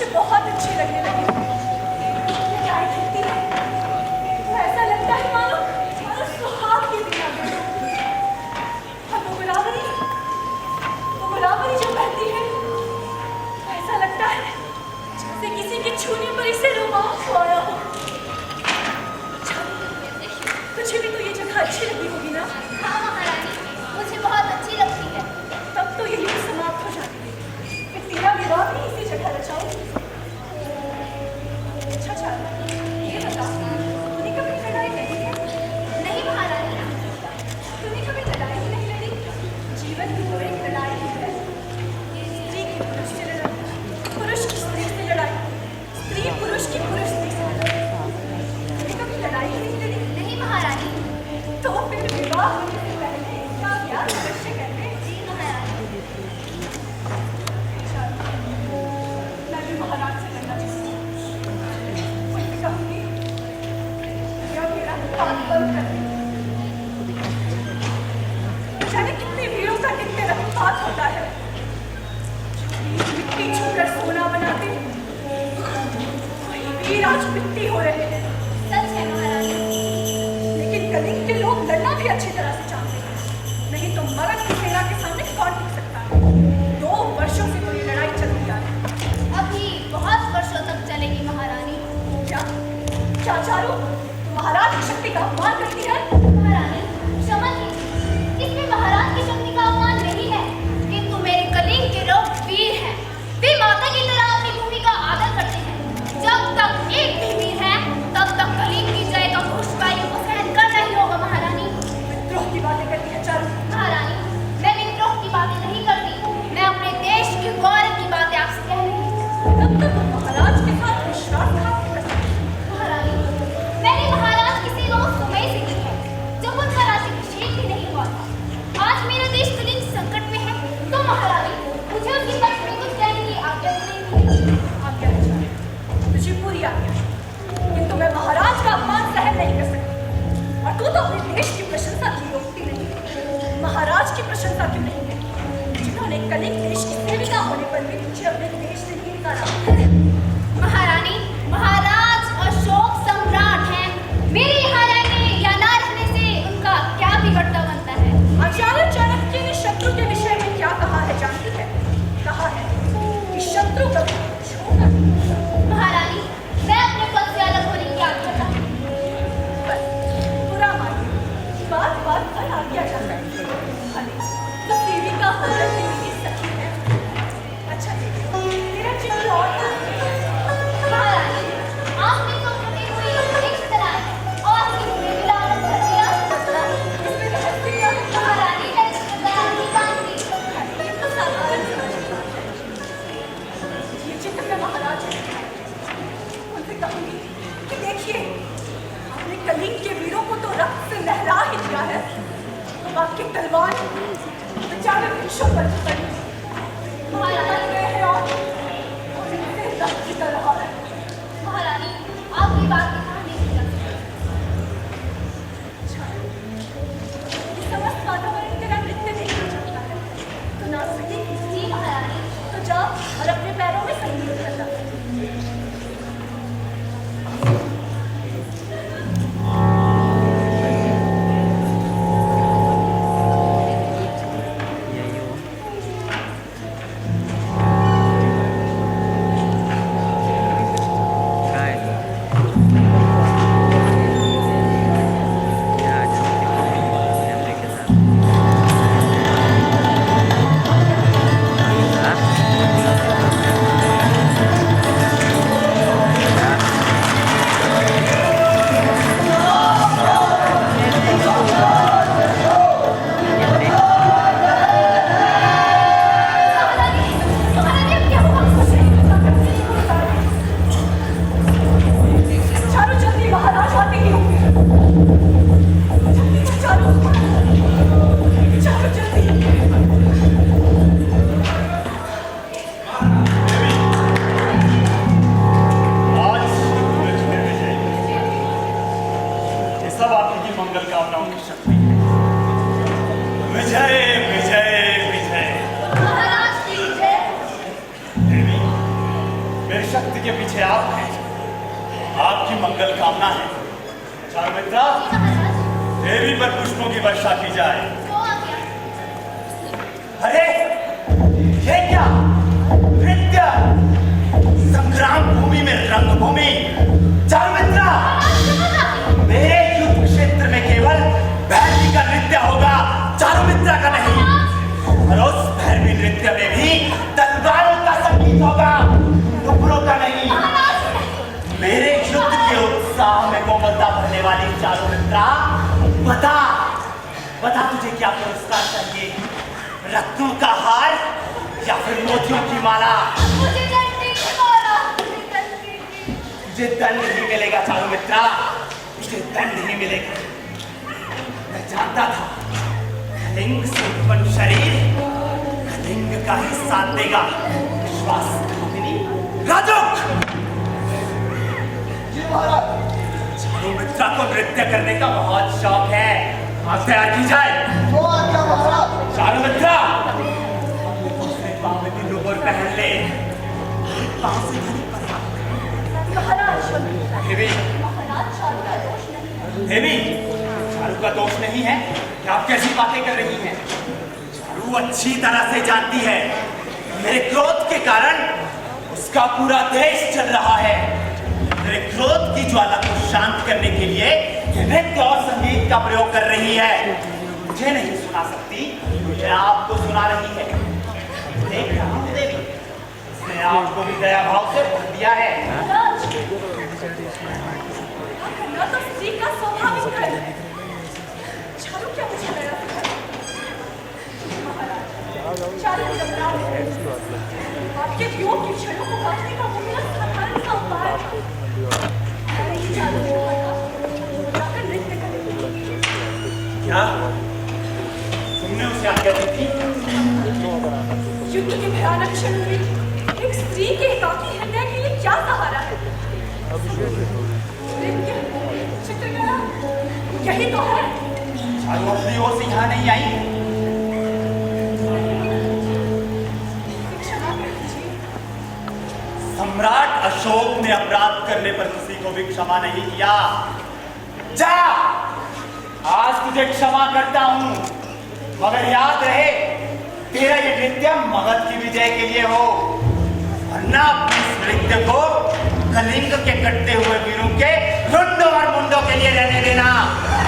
मुझे बहुत अच्छी लगने लगी। ये क्या कहती है? तो ऐसा लगता है मानो मानो सुहाग की दुनिया में। और वो गुलाबरी जो बहती है, तो ऐसा लगता है जैसे किसी के छूने पर इसे रोमांच आया हो। तुझे भी तो ये जगह अच्छी लगी होगी ना? हाँ महारानी, मुझे बहुत अच्छी लगती है। तब तो ये युग समाप्त हो जाती है कि तेरा विवाह भी इसी जगह रचाऊं। अच्छा चल, ये बता, तूने कभी लड़ाई लड़ी है? नहीं महारानी। तूने कभी लड़ाई ही नहीं लड़ी? जीवन की तो एक लड़ाई ही है। स्त्री की पुरुष से लड़ाई, पुरुष की स्त्री से लड़ाई, स्त्री पुरुष की पुरुष स्त्री से लड़ाई। तूने कभी लड़ाई ही नहीं लड़ी? नहीं महारानी। तो फिर विवाह होने से पहले इसका क्या अवश्य करते? जी महारानी। मैं भी महाराज से करना चाहती हूँ। उनसे कहूँगी, यह मेरा हाथ बंद कर दे। जाने कितने वीरों का कितने रक्तपात होता है। मिट्टी छूकर सोना बनाते, वही वीर आज मिट्टी हो रहे हैं। सच है महारानी। लेकिन कलिंग के लोग लड़ना भी अच्छी तरह से जानते हैं। नहीं तो मगध की सेना के सामने कौन टिक सकता है? 2 वर्षों से तो ये लड़ाई चलती आ रही है। अभी बहुत वर्षों तक चलेगी महारानी। क्या चारू महाराज की शक्ति का अपमान करती है? महारानी क्षमा कीजिए, इसमें महाराज की शक्ति का अपमान नहीं है, किंतु मेरे कलिंग के लोग वीर हैं। वे माता की तरह अपनी भूमि का आदर करते हैं। जब तक एक भी वीर है, तब तक कलिंग की जय का घोष वायु को सहन करना ही होगा महारानी। विद्रोह की बातें करती है चारू। महारानी, मैं विद्रोह की बातें नहीं करती, मैं अपने देश के गौरव की बातें आपसे कह रही हूँ। तब तक तुम महाराज के साथ विश्वासघात कर सकती हो। महारानी, मैंने महाराज की सेवा उस समय से की है जब उनका राज्याभिषेक भी नहीं हुआ था। आज मेरा देश कलिंग संकट में है, तो महारानी मुझे उसके पक्ष में कुछ कहने की आज्ञा नहीं। आज्ञा है चारू, तुझे पूरी आज्ञा है, किंतु मैं महाराज का अपमान सहन नहीं कर सकती। और तू तो अपने देश की प्रशंसा की रोकती नहीं। महाराज की प्रशंसा क्यों नहीं है, जिन्होंने कलिंग देश की सेविका होने पर भी तुझे अपने देश से नहीं निकाला? महारानी, महाराज अशोक सम्राट हैं। मेरे यहाँ रहने या ना रहने से उनका क्या बिगड़ता बनता है? आचार्य चाणक्य ने शत्रु के विषय में क्या कहा है जानती है? कहा है कि शत्रु कभी छोटा नहीं होता। महारानी, मैं अपने पद से अलग होने की आज्ञा चाहती हूँ। बस बुरा मानिए, बात बात पर आज्ञा जाता है। अरे तो सेविका होकर भी मेरी सखी है। अच्छा देखो, तेरा चित्र और था। महारानी, आपने तो फटे हुए वृक्ष बनाए और इसमें मिलावट कर दिया। इसमें रहस्य क्या है? महारानी, मैं चित्रकला नहीं जानती। अरे, ये तो साधारण समझ बात है। ये चित्र में महाराज है। उनसे कहूंगी कि देखिए, आपने कलिंग के वीरों को तो रक्त से लहरा ही दिया है, तो आपकी तलवार बेचारे वृक्षों पर पड़ी महारानी, है और इनसे रक्त निकल रहा है। महारानी, आपकी बात की कहानी नहीं कर सकती। ये समस्त वातावरण तेरा नृत्य देखना चाहता है, तो ना सही जी महारानी। तो जा और अपने पैरों में संगीत कर ला। शक्ति के पीछे आप हैं, आपकी मंगल कामना है। चारुमित्रा, देवी पर पुष्पों की वर्षा की जाए। अरे ये क्या नृत्य, संग्राम भूमि में रंगभूमि। चारुमित्रा, मेरे युद्ध क्षेत्र में केवल भैरवी का नृत्य होगा, चारुमित्रा का नहीं। और उस भैरवी नृत्य में भी तलवारों का संगीत होगा, टुकड़ों का नहीं। मेरे युद्ध के उत्साह में कोमलता भरने वाली चारुमित्रा, बता तुझे क्या पुरस्कार चाहिए? रत्नों का हार या फिर मोतियों की माला? मुझे दंड की माला, तुझे दंड ही मिलेगा चारुमित्रा, तुझे दंड ही मिलेगा। मैं जानता था कलिंग से उत्पन्न शरीर कलिंग का ही साथ देगा। विश्वास राजुक, चारुमित्रा को नृत्य करने का बहुत शौक है, आप तैयार की जाए। चारुमित्रा, दूसरे पाँव में भी रुमाल पहन ले, पाँव से धनी देवी, देवी, चारू का दोष नहीं है कि आप कैसी बातें कर रही हैं। चारू अच्छी तरह से जानती है मेरे क्रोध के कारण उसका पूरा देश चल रहा है। मेरे क्रोध की ज्वाला को शांत करने के लिए नृत्य और संगीत का प्रयोग कर रही है। मुझे नहीं सुना सकती, मुझे आपको सुना रही है। देख रहा हूं देवी, इसने आपको भी दया भाव से भर दिया है। तो स्त्री का स्वाभाविक है। चारू क्या मुझे लगा? चारू आपके वियोग की क्षणों को काटने का मुझे साधारण सा उपाय नहीं। चारू जाकर नृत्य करेंगे। क्या तुमने उसे आज्ञा दी थी? युद्ध के भयानक क्षण में एक स्त्री के एकाकी हृदय के लिए क्या सहारा है? चित्रकला, यही तो है। चारू अपनी ओर से यहाँ नहीं आई। क्षमा कर दीजिए। सम्राट अशोक ने अपराध करने पर किसी को भी क्षमा नहीं किया। जा, आज तुझे क्षमा करता हूं, मगर याद रहे तेरा ये नृत्य मगध की विजय के लिए हो, वरना अपने इस नृत्य को कलिंग के कटते हुए वीरों के रुंडों और मुंडों के लिए रहने देना।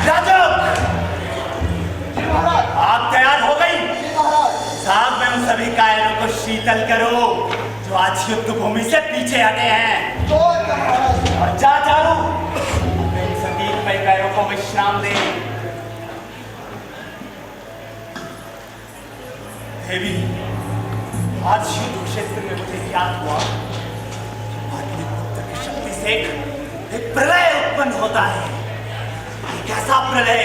राजुक, आप तैयार हो गई? साहब, मैं उन सभी कायरों को शीतल करो जो आज युद्ध भूमि से पीछे हटे हैं। और जा चारू, इन संगीत में कायरों को विश्राम दे। देवी, आज युद्ध क्षेत्र में मुझे ज्ञात हुआ की शक्ति से एक प्रलय उत्पन्न होता है। एक ऐसा प्रलय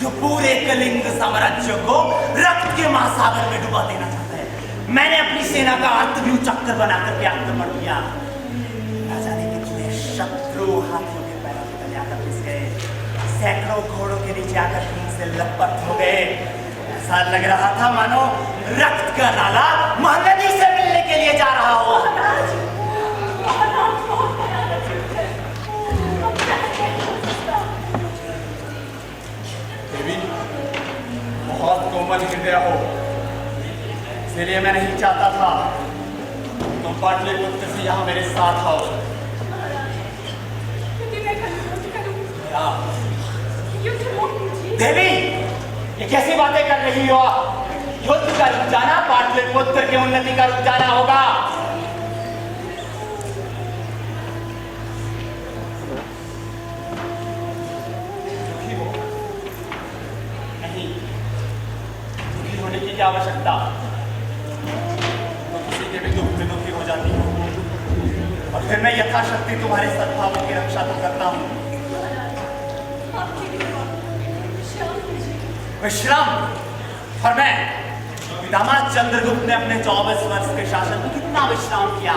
जो पूरे कलिंग साम्राज्य को रक्त के महासागर में डुबा देना चाहता है। मैंने अपनी सेना का अर्थव्यूह चक्कर बनाकर के आक्रमण किया। न जाने कितने शत्रु हाथियों के पैरों के तले आकर फिस गए, सैकड़ों घोड़ों के नीचे आकर खून से लथपथ हो गए। ऐसा लग रहा था मानो रक्त का नाला महानदी से मिलने के लिए जा रहा हो। देवी, बहुत कोमल हृदय हो, इसलिए मैं नहीं चाहता था तुम पाटलिपुत्र से यहाँ मेरे साथ आओ। देवी, ये कैसी बातें कर रही हो? युद्ध का रुक जाना पाटलिपुत्र की उन्नति का रुक जाना होगा। की क्या आवश्यकता? तो किसी के भी दुख में दुखी हो जाती हूँ, और फिर मैं यथाशक्ति तुम्हारे सद्भावों की रक्षा तो करता हूँ। विश्राम? और मैं पितामह चंद्रगुप्त ने अपने 24 वर्ष के शासन में कितना विश्राम किया।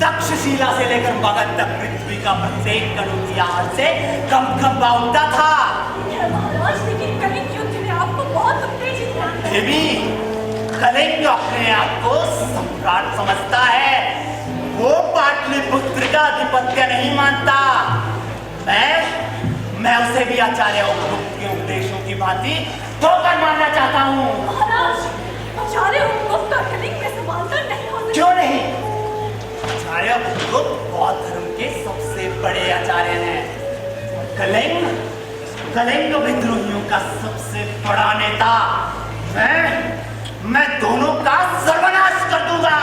तक्षशिला से लेकर मगध तक पृथ्वी का प्रत्येक कणु की आहट से कंपकंपा उठता था। महाराज, लेकिन कलिंग युद्ध ने आपको बहुत उत्तेजित किया। देवी, कलिंग अपने आप को सम्राट समझता है। वो पाटलिपुत्र अपने पुत्र का आधिपत्य नहीं मानता। मैं उसे भी आचार्य उपगुप्त के उपदेशों की भांति ठोकर मारना चाहता हूँ। महाराज, आचार्य उपगुप्त का कलिंग में समांतर नहीं होते। क्यों नहीं? आचार्य उपगुप्त बौद्ध धर्म के सबसे बड़े आचार्य हैं। कलिंग विद्रोहियों का सबसे बड़ा नेता। मैं दोनों का सर्वनाश कर दूंगा।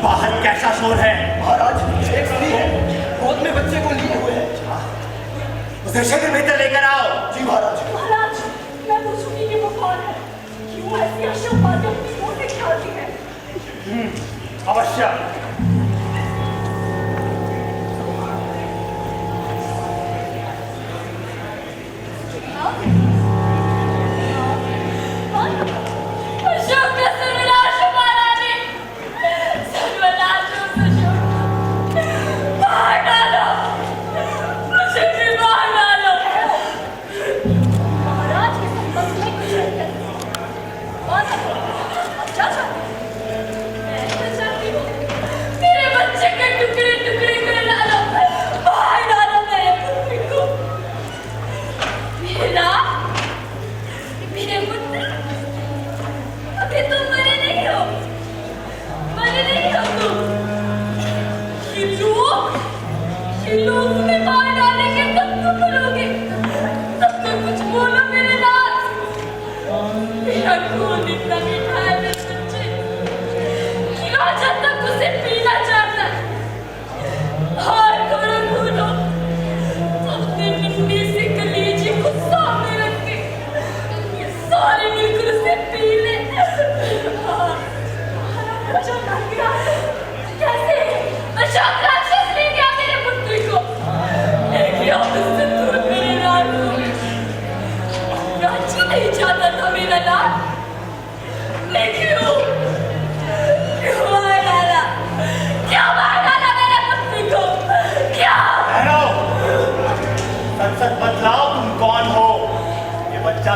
बाहर कैसा शोर है? महाराज, एक स्त्री है, गोद में बच्चे को लिए हुए है। उसे शीघ्र भीतर लेकर आओ। जी महाराज। महाराज, मैं पूछूंगी कि वो कौन है? क्यों ऐसी अशुभ बातें अपनी मुंह से निकालती है? अवश्य।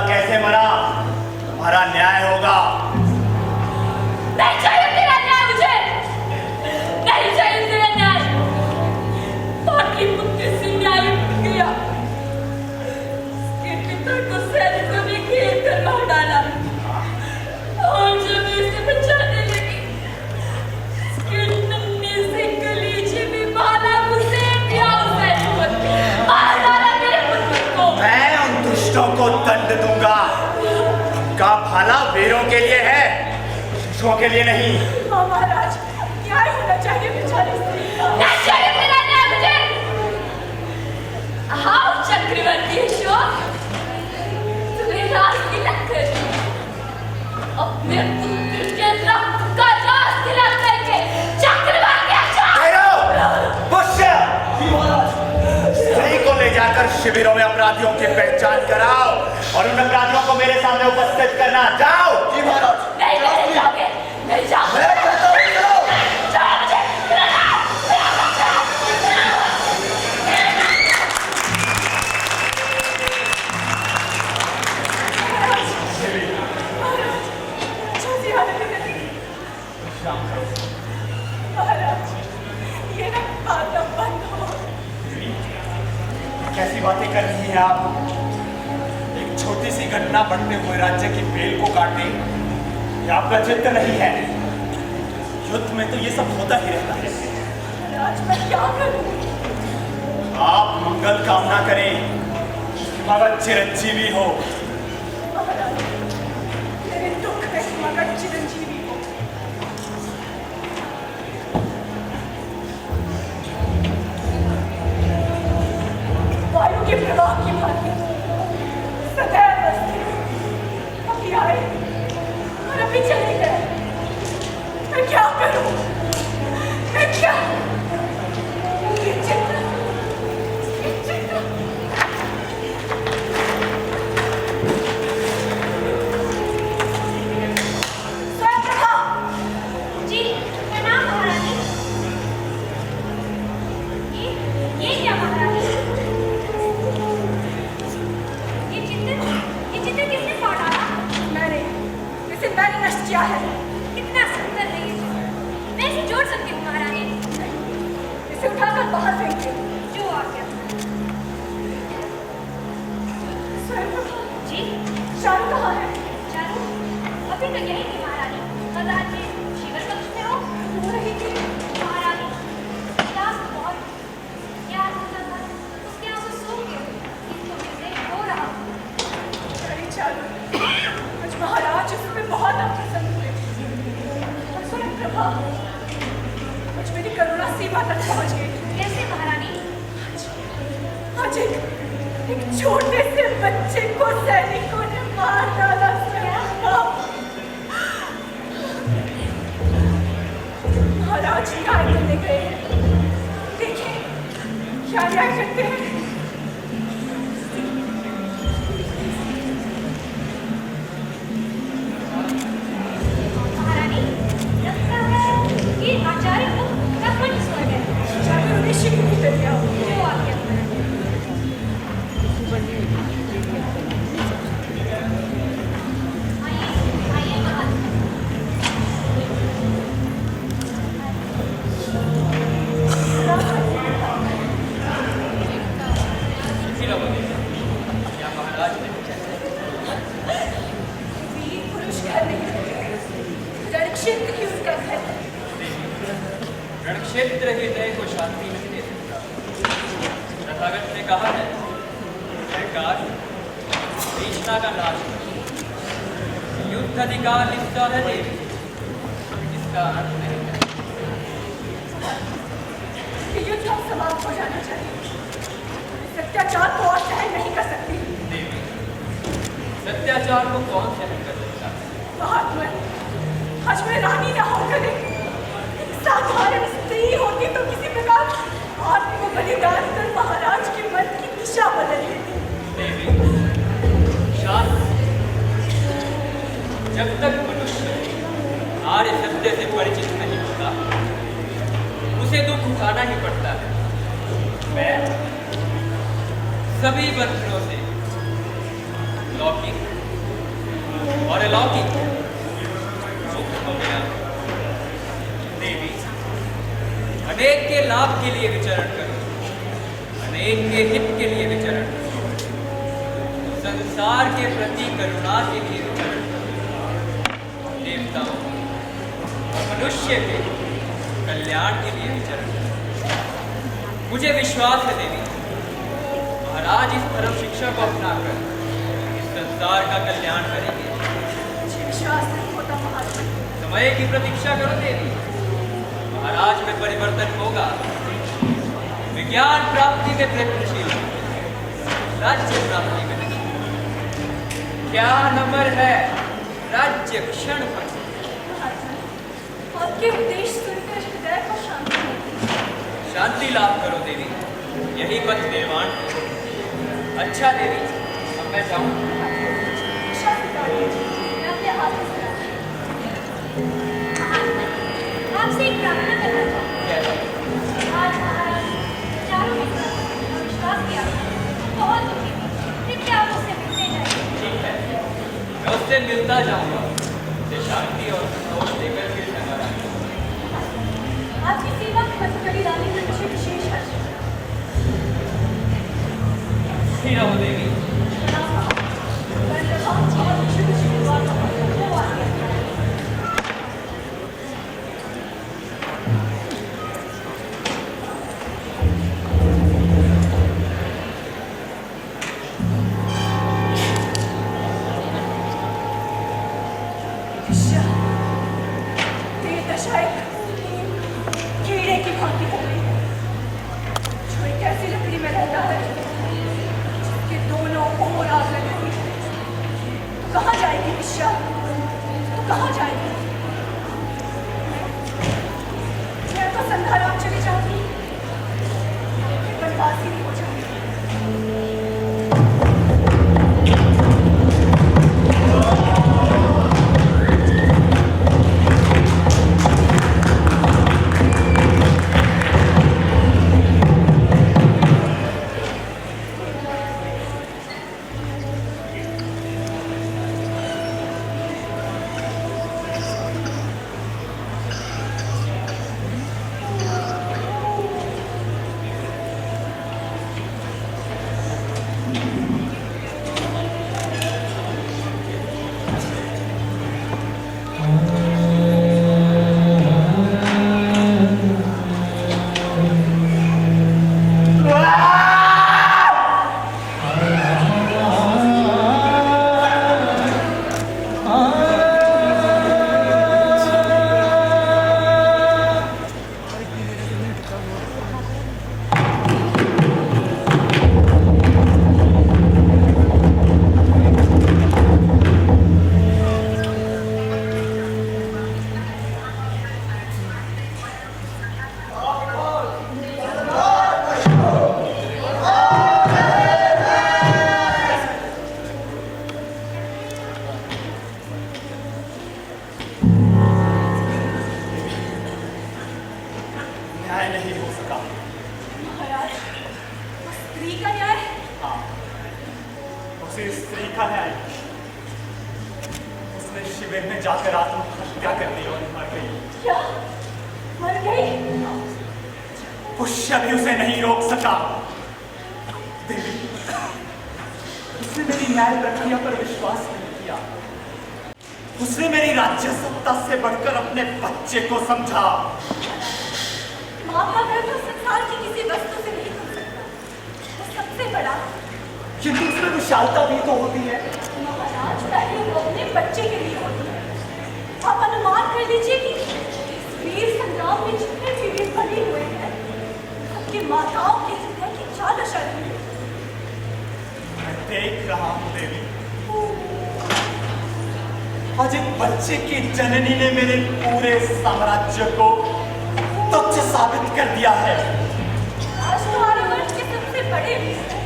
कैसे मरा? तुम्हारा न्याय होगा। नहीं चाहिए तेरा न्याय मुझे, नहीं चाहिए तेरा न्याय। पाटलिपुत्र से न्याय उठ गया, उसके पिता को सैनिकों ने घेर कर मार डाला और जब इसे बचाने लगी, उसके नन्हे से कलीजे में माला घुसेड़ दिया। उसे मार डाला मेरे पुत्र को। मैं उन दुष्टों को दंड दूंगा। उनका भला वीरों के लिए है, शिशुओं के लिए नहीं। महाराज, न्याय होना चाहिए बेचारी स्त्री का। नहीं चाहिए तेरा न्याय मुझे। आओ चक्रवर्ती अशोक, तुम्हें राज तिलक कर अपने पुत्र के रक्त का राज तिलक करके चक्रवर्ती अशोक। पुष्य, स्त्री को ले जाकर शिविरों में अपराधियों की पहचान कराओ और उन अपराधियों को मेरे सामने उपस्थित करना। जाओ। जी महाराज। नहीं जाओगे, नहीं जाओगे। मैं कहता हूँ चलो। जाओ मुझे, महाराज, ये रक्तपात अब बंद हो। कैसी बातें कर रही हैं आप? एक छोटी सी घटना बढ़ते हुए राज्य की बेल को काटने ये आपका चित्त नहीं है। युद्ध में तो ये सब होता ही रहता है। महाराज, मैं क्या करूं? आप मंगल कामना करें, मगध चिरंजीवी हो। महाराज, मेरे दुख में मगध चिरंजीवी हो। वायु के प्रवाह की भांति सदैव स्थिर, अभी आए और अभी चले गए। मैं क्या करूं? मैं क्या? ये चित्र जी प्रणाम महारानी। ये क्या महारानी? आज एक छोटे से बच्चे को सैनिकों ने मार डाला। महाराज न्याय करने गए हैं, देखिए क्या न्याय करते हैं। महारानी, लगता है कि आचार्य को कंपनी सो गए। जाकर उन्हें शीघ्र कर दिया। जो आ गया। आइए महाराज। क्या महाराज ने वीर पुरुष घर नहीं रहते, रणक्षेत्र ही उनका घर है। रणक्षेत्र हृदय को शांति नहीं दे सकता। तथागत ने कहा है, सरकार तृष्णा का नाश करो। युद्ध अधिकार लिखता है देवी, इसका अर्थ नहीं है कि युद्ध अब समाप्त हो जाना चाहिए। इस अत्याचार को और सहन नहीं कर सकती। देवी। सत्याचार को कौन सहन कर सकता है? महात्मा, आज मैं रानी न होकर एक साधारण स्त्री होती तो किसी प्रकार आत्म को बलिदान कर महाराज के मन की दिशा बदल देती। देवी, शांत। जब तक मनुष्य आर्य सत्य से परिचित नहीं होता, उसे दुख उठाना ही पड़ता है। मैं सभी बंधनों से लौकिक और अलौकिक मुक्त हो गया। देवी, अनेक के लाभ के लिए विचरण करो, अनेक के हित के लिए विचरण करो, संसार के प्रति करुणा के लिए विचरण करो, देवताओं और मनुष्य के कल्याण के लिए विचरण करो। मुझे विश्वास है देवी, महाराज इस धर्म शिक्षा को अपनाकर इस संसार का कल्याण करेंगे। मुझे विश्वास नहीं होता महात्मा। समय की प्रतीक्षा करो देवी, महाराज में परिवर्तन होगा। विज्ञान प्राप्ति में प्रयत्नशील, राज्य प्राप्ति में नहीं। क्या नंबर है राज्य क्षण भर। आपके उपदेश सुनकर हृदय को शांति मिलती। शांति लाभ करो देवी, यही पथ निर्माण करो। अच्छा देवी, अब मैं जाऊँ? मैं अपने हाथ में सुना। महात्मा, आपसे एक प्रार्थना करना चाहूँ। आज महाराज चारों के साथ विश्वास किया, बहुत दुखी थी। कृपया आप उससे मिलने जाइए। ठीक है, मैं उससे मिलता जाऊँगा। उसे शांति और संतोष देकर फिर चला जाऊँगा। आपकी सेवा में मधुकरी रानी ने मुझे विशेष हर्ष। ही रहो देवी। कीड़े की भांति हो गई है, जो एक ऐसी लकड़ी में रहता है जिसके दोनों उसी स्त्री का है। उसने शिविर में जाकर आत्महत्या कर ली और मर गई। क्या? मर गई? पुष्य भी उसे नहीं रोक सका। देवी, उसने मेरी न्याय प्रक्रिया पर विश्वास नहीं किया। उसने मेरी राज्य सत्ता से बढ़कर अपने बच्चे को समझा। माँ का गर्व तो संसार की किसी वस्तु से नहीं हो सकता। वो सबसे बड़ा। किंतु उसमें विशालता भी तो होती है। महाराज, पहले वो अपने बच्चे के लिए होती है। आप अनुमान कर लीजिए कि इस वीर संग्राम में जितने भी वीर बने हुए हैं, सबकी माताओं के हृदय की क्या दशा रही है। मैं देख रहा हूँ देवी। आज एक बच्चे की जननी ने मेरे पूरे साम्राज्य को तुच्छ साबित कर दिया है। आज तो आर्यवर्त के सबसे बड़े वीर हैं।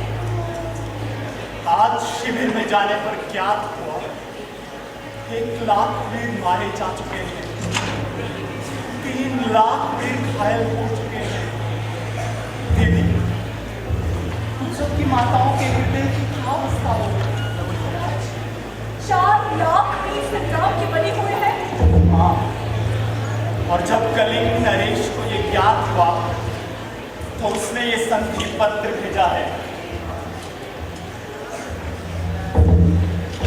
आज शिविर में जाने पर ज्ञात हुआ 1 लाख वीर मारे जा चुके हैं। 3 लाख वीर घायल हो चुके हैं। देवी, उन सबकी माताओं के हृदय की क्या अवस्था होगी? 4 लाख वीर संग्राम के बने हुए हैं। हाँ, और जब कलिंग नरेश को ये ज्ञात हुआ तो उसने ये संधि पत्र भेजा है।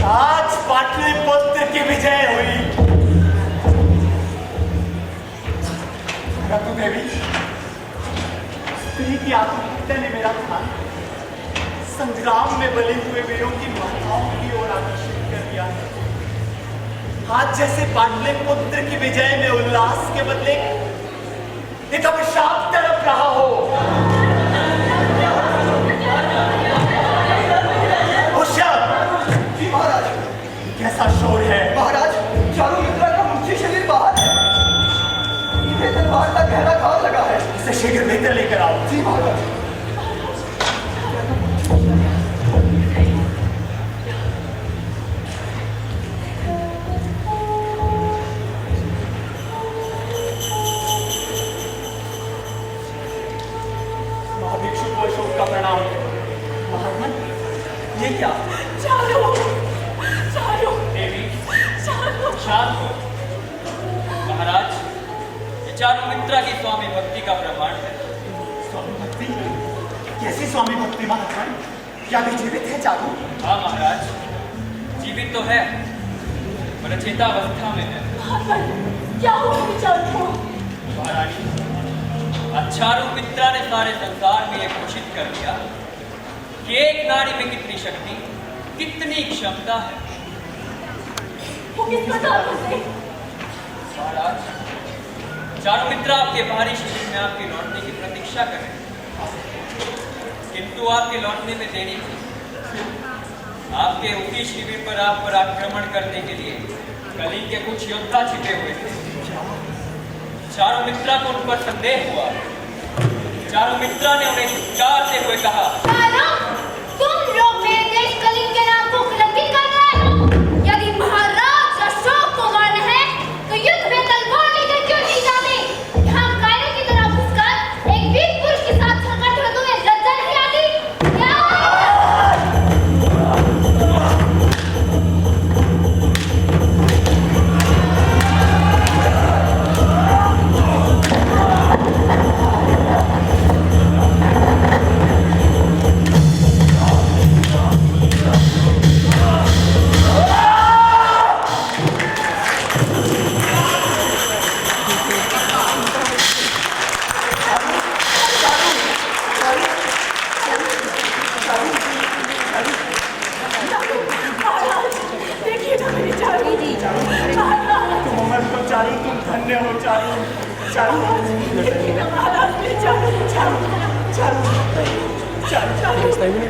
आज पाटलिपुत्र की विजय हुई। रतु देवी, स्त्री की आत्महत्या ने मेरा ध्यान संग्राम में बलि हुए वीरों की माताओं की ओर आकर्षित कर दिया है। आज जैसे पाटलिपुत्र की विजय में उल्लास के बदले एक अभिशाप तड़प रहा हो। महाराज, कैसा शोर है? महाराज, चारुमित्रा का मुख्य शरीर बाहर है। इन्हें तलवार का गहरा घाव लगा है। इसे शीघ्र भीतर लेकर आओ। जी महाराज। महाभिक्षु को अशोक का प्रणाम। महात्मन, ये क्या? चारू, चारू, देवी, चारू। शांत हो। महाराज, ये चारुमित्रा की स्वामी भक्ति का प्रमाण है। स्वामी भक्ति? कैसी स्वामी भक्ति महात्मन? क्या भी जीवित है चारू? हाँ महाराज, जीवित तो है पर चेतावस्था में है। महात्मन, क्या हो गई चारू को? महारानी, चारुमित्रा ने सारे संसार में यह घोषित कर दिया कि एक नारी में कितनी शक्ति, कितनी क्षमता है। वो किस प्रकार से? महाराज, चारुमित्रा आपके बाहरी शिविर में आपके लौटने की प्रतीक्षा कर रहे हैं, किंतु आपके लौटने में देरी हुई। आपके उसी शिविर पर आप पर आक्रमण करने के लिए कलिंग के कुछ योद्धा छिपे हुए थे। चारुमित्रा को उन पर संदेह हुआ। चारुमित्रा ने उन्हें धिक्कारते हुए कहा, तुम लोग मेरे देश कलिंग के नाम को कलंकित कर रहे हो। यदि महाराज अशोक को मारना है तो युद्ध में तलवार लेकर क्यों नहीं जाते? यहाँ कायरों की तरह घुसकर एक वीर पुरुष के साथ संकट में तुम्हें लज्जा नहीं आती? क्या? महाराज, देखिए ना मेरी चारू। महाराज, तुम अमर हो चारू, तुम धन्य हो चारू। चारू, देखिए ना महाराज, मेरी चारू, चारू, चारू, चारू, चारू। देवी,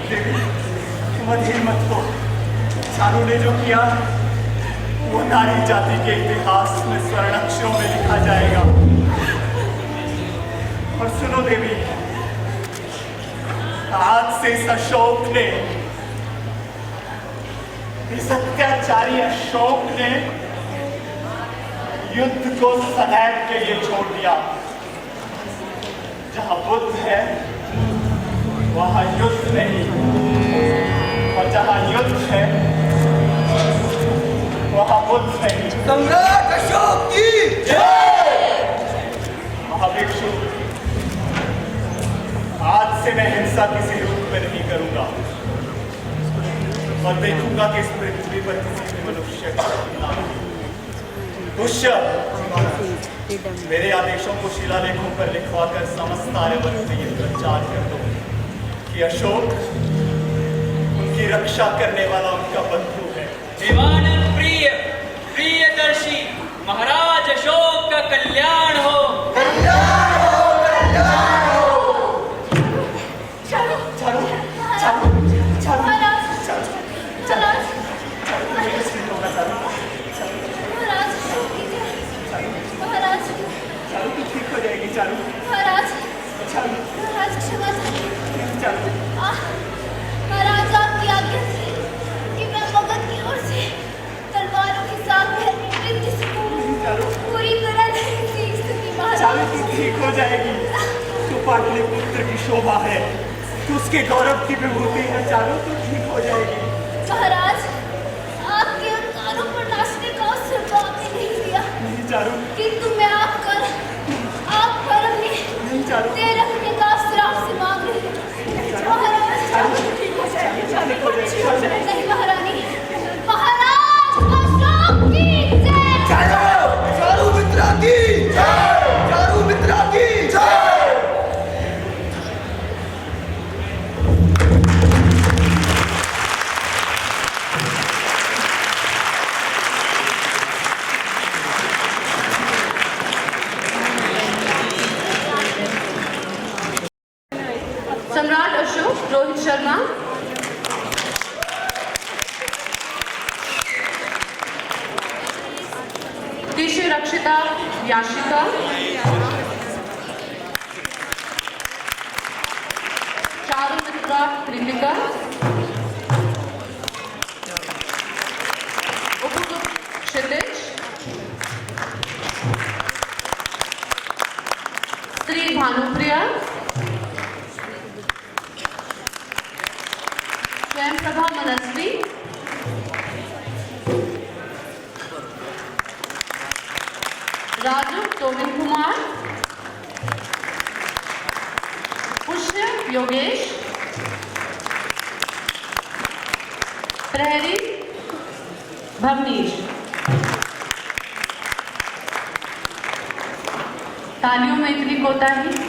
देवी, तुम अधीर मत हो। चारू ने जो किया वो नारी जाति के इतिहास में स्वर्ण अक्षरों में लिखा जाएगा। और सुनो देवी, आज से इस अशोक ने, इस अत्याचारी अशोक ने युद्ध को सदैव के लिए छोड़ दिया। जहां बुद्ध है वहां युद्ध नहीं। जहाँ युद्ध है वहाँ बुद्ध नहीं। सम्राट अशोक की महाभिक्षु, आज से मैं हिंसा किसी रूप में नहीं करूंगा और देखूंगा कि इस पृथ्वी पर किसी भी मनुष्य का दुष्य मेरे आदेशों को शिलालेखों पर लिखवाकर समस्त आर्यवर्त में यह प्रचार कर दो कि अशोक उनकी रक्षा करने वाला उनका बंधु है। देवानंद प्रिय प्रियदर्शी महाराज अशोक का कल्याण हो। चलो चारू, महाराज महाराज महाराज महाराज चारू तू ठीक हो जाएगी। चारू, महाराज चारू, महाराज क्षमा चाहती चारू, महाराज आपकी आज्ञा थी कि मैं मगध की ओर से तलवारों के साथ में नृत्य सीखूं। पूरी तरह नहीं सीख सकी चारू महाराज। तू ठीक हो जाएगी। तू पाटलिपुत्र की शोभा है, तू उसके गौरव की विभूति है। चारू तू ठीक हो जाएगी। महाराज आपके अंगारों पर नाचने का अवसर तो आपने नहीं दिया, नहीं चारू, किंतु मैं आप पर अपने नहीं चारू, दे रखने का अवसर आपसे मांग रही हूँ। महाराज ठीक हो जाएगी, ठीक हो जाएगी। नहीं महारानी, महाराज अशोक की जय। चारू मित्रा की चारू मित्रा की सम्राट अशोक, रोहित शर्मा। देशी रक्षिता याशिका। चारू मित्रा कृतिका। उपगुप्त क्षितिज। श्री भानुप्रिया। स्वयं प्रभा मनस्वी। राजू गोविंद कुमार। पुष्य योगेश। प्रहरी भवनीश। तालियों में इतनी कोताही।